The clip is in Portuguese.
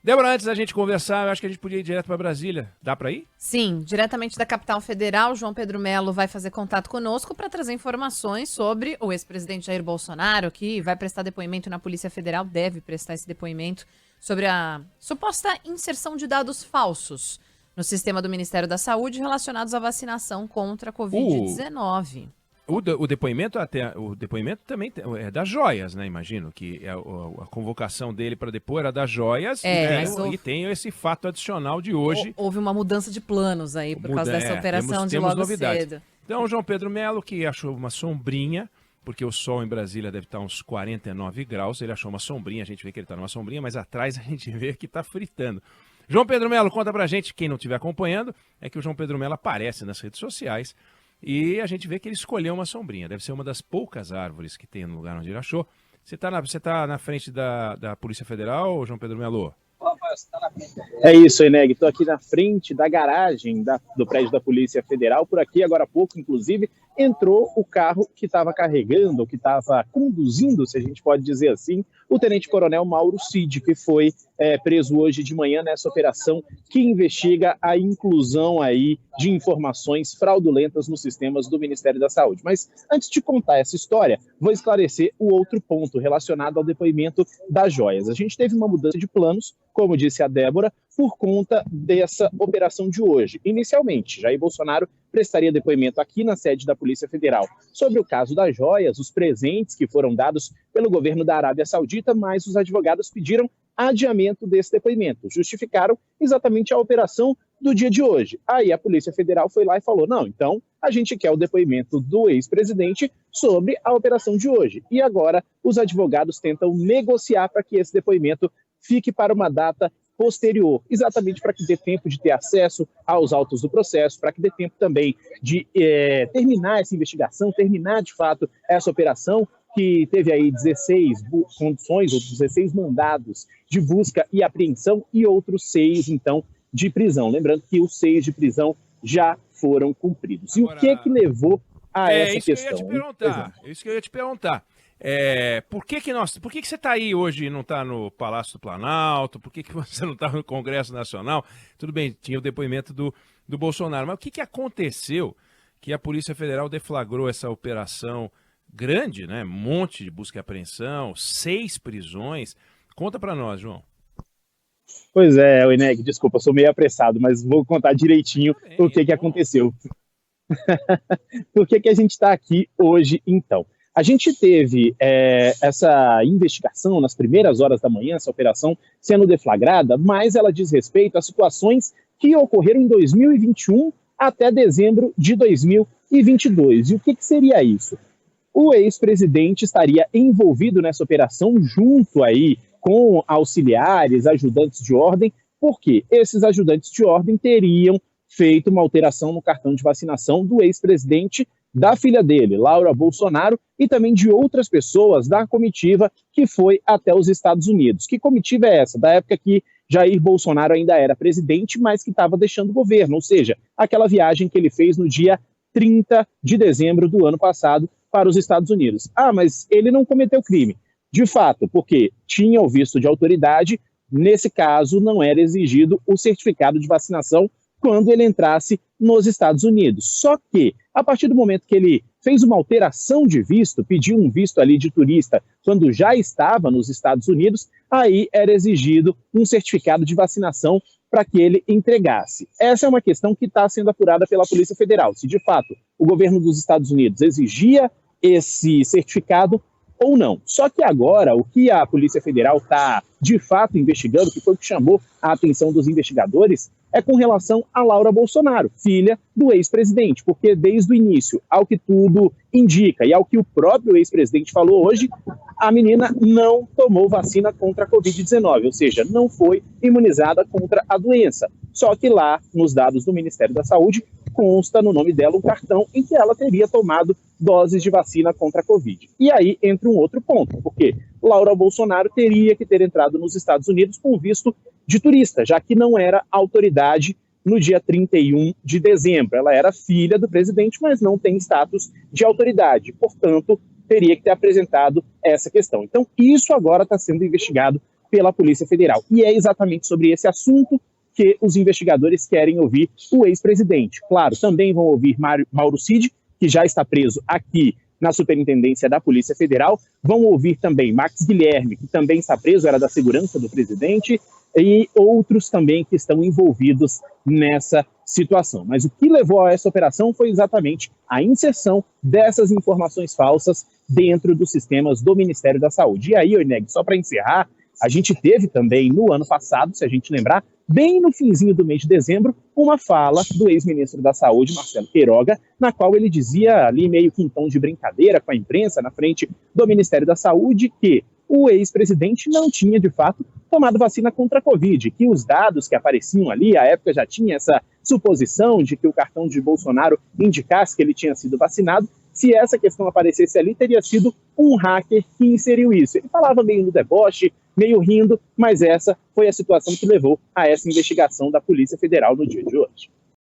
Débora, antes da gente conversar, eu acho que a gente podia ir direto para Brasília. Dá para ir? Sim, diretamente da capital federal, João Pedro Melo vai fazer contato conosco para trazer informações sobre o ex-presidente Jair Bolsonaro, que vai prestar depoimento na Polícia Federal, deve prestar esse depoimento sobre a suposta inserção de dados falsos no sistema do Ministério da Saúde relacionados à vacinação contra a Covid-19. O depoimento também é das joias, né? Imagino que a convocação dele para depor era das joias e tem esse fato adicional de hoje. Houve uma mudança de planos aí por causa dessa operação de logo novidades. cedo. Então, João Pedro Melo, que achou uma sombrinha, porque o sol em Brasília deve estar uns 49 graus, ele achou uma sombrinha, a gente vê que ele está numa sombrinha, mas atrás a gente vê que está fritando. João Pedro Melo, conta pra gente, quem não estiver acompanhando, é que o João Pedro Melo aparece nas redes sociais e a gente vê que ele escolheu uma sombrinha. Deve ser uma das poucas árvores que tem no lugar onde ele achou. Você tá na frente da Polícia Federal, João Pedro Melo? É isso, Eneg. Estou aqui na frente da garagem do prédio da Polícia Federal. Por aqui, agora há pouco, inclusive, entrou o carro que estava carregando, que estava conduzindo, se a gente pode dizer assim, o tenente-coronel Mauro Cid, que foi preso hoje de manhã nessa operação que investiga a inclusão aí de informações fraudulentas nos sistemas do Ministério da Saúde. Mas antes de contar essa história, vou esclarecer o outro ponto relacionado ao depoimento das joias. A gente teve uma mudança de planos, como disse a Débora, por conta dessa operação de hoje. Inicialmente, Jair Bolsonaro prestaria depoimento aqui na sede da Polícia Federal sobre o caso das joias, os presentes que foram dados pelo governo da Arábia Saudita, mas os advogados pediram adiamento desse depoimento. Justificaram exatamente a operação do dia de hoje. Aí a Polícia Federal foi lá e falou, não, então a gente quer o depoimento do ex-presidente sobre a operação de hoje. E agora os advogados tentam negociar para que esse depoimento fique para uma data posterior, exatamente para que dê tempo de ter acesso aos autos do processo, para que dê tempo também de terminar essa investigação, terminar de fato essa operação, que teve aí 16 condições, ou 16 mandados de busca e apreensão e outros 6, então, de prisão. Lembrando que os 6 de prisão já foram cumpridos. E agora, o que levou a essa questão? Isso que eu ia te perguntar. Por que você está aí hoje e não está no Palácio do Planalto? Por que você não está no Congresso Nacional? Tudo bem, tinha o depoimento do Bolsonaro, mas o que aconteceu que a Polícia Federal deflagrou essa operação grande, né? Um monte de busca e apreensão, 6 prisões. Conta para nós, João. Pois é, Eneg, desculpa, sou meio apressado, mas vou contar direitinho o que aconteceu. Por que a gente está aqui hoje, então? A gente teve essa investigação nas primeiras horas da manhã, essa operação sendo deflagrada, mas ela diz respeito a situações que ocorreram em 2021 até dezembro de 2022. E o que seria isso? O ex-presidente estaria envolvido nessa operação junto aí com auxiliares, ajudantes de ordem, porque esses ajudantes de ordem teriam feito uma alteração no cartão de vacinação do ex-presidente, da filha dele, Laura Bolsonaro, e também de outras pessoas da comitiva que foi até os Estados Unidos. Que comitiva é essa? Da época que Jair Bolsonaro ainda era presidente, mas que estava deixando o governo, ou seja, aquela viagem que ele fez no dia 30 de dezembro do ano passado para os Estados Unidos. Ah, mas ele não cometeu crime. De fato, porque tinha o visto de autoridade, nesse caso não era exigido o certificado de vacinação quando ele entrasse nos Estados Unidos. Só que, a partir do momento que ele fez uma alteração de visto, pediu um visto ali de turista quando já estava nos Estados Unidos, aí era exigido um certificado de vacinação para que ele entregasse. Essa é uma questão que está sendo apurada pela Polícia Federal, se de fato o governo dos Estados Unidos exigia esse certificado ou não. Só que agora, o que a Polícia Federal está de fato investigando, que foi o que chamou a atenção dos investigadores, é com relação a Laura Bolsonaro, filha do ex-presidente, porque desde o início, ao que tudo indica e ao que o próprio ex-presidente falou hoje, a menina não tomou vacina contra a Covid-19, ou seja, não foi imunizada contra a doença. Só que lá, nos dados do Ministério da Saúde, consta no nome dela um cartão em que ela teria tomado doses de vacina contra a Covid. E aí entra um outro ponto, porque Laura Bolsonaro teria que ter entrado nos Estados Unidos com visto de turista, já que não era autoridade no dia 31 de dezembro. Ela era filha do presidente, mas não tem status de autoridade. Portanto, teria que ter apresentado essa questão. Então, isso agora está sendo investigado pela Polícia Federal. E é exatamente sobre esse assunto que os investigadores querem ouvir o ex-presidente. Claro, também vão ouvir Mauro Cid, que já está preso aqui na Superintendência da Polícia Federal. Vão ouvir também Max Guilherme, que também está preso, era da segurança do presidente, e outros também que estão envolvidos nessa situação. Mas o que levou a essa operação foi exatamente a inserção dessas informações falsas dentro dos sistemas do Ministério da Saúde. E aí, Oineg, só para encerrar, a gente teve também no ano passado, se a gente lembrar, bem no finzinho do mês de dezembro, uma fala do ex-ministro da Saúde, Marcelo Queiroga, na qual ele dizia ali meio que em tom de brincadeira com a imprensa na frente do Ministério da Saúde que o ex-presidente não tinha, de fato, tomado vacina contra a Covid, que os dados que apareciam ali, à época já tinha essa suposição de que o cartão de Bolsonaro indicasse que ele tinha sido vacinado. Se essa questão aparecesse ali, teria sido um hacker que inseriu isso. Ele falava meio no deboche, meio rindo, mas essa foi a situação que levou a essa investigação da Polícia Federal no dia de hoje.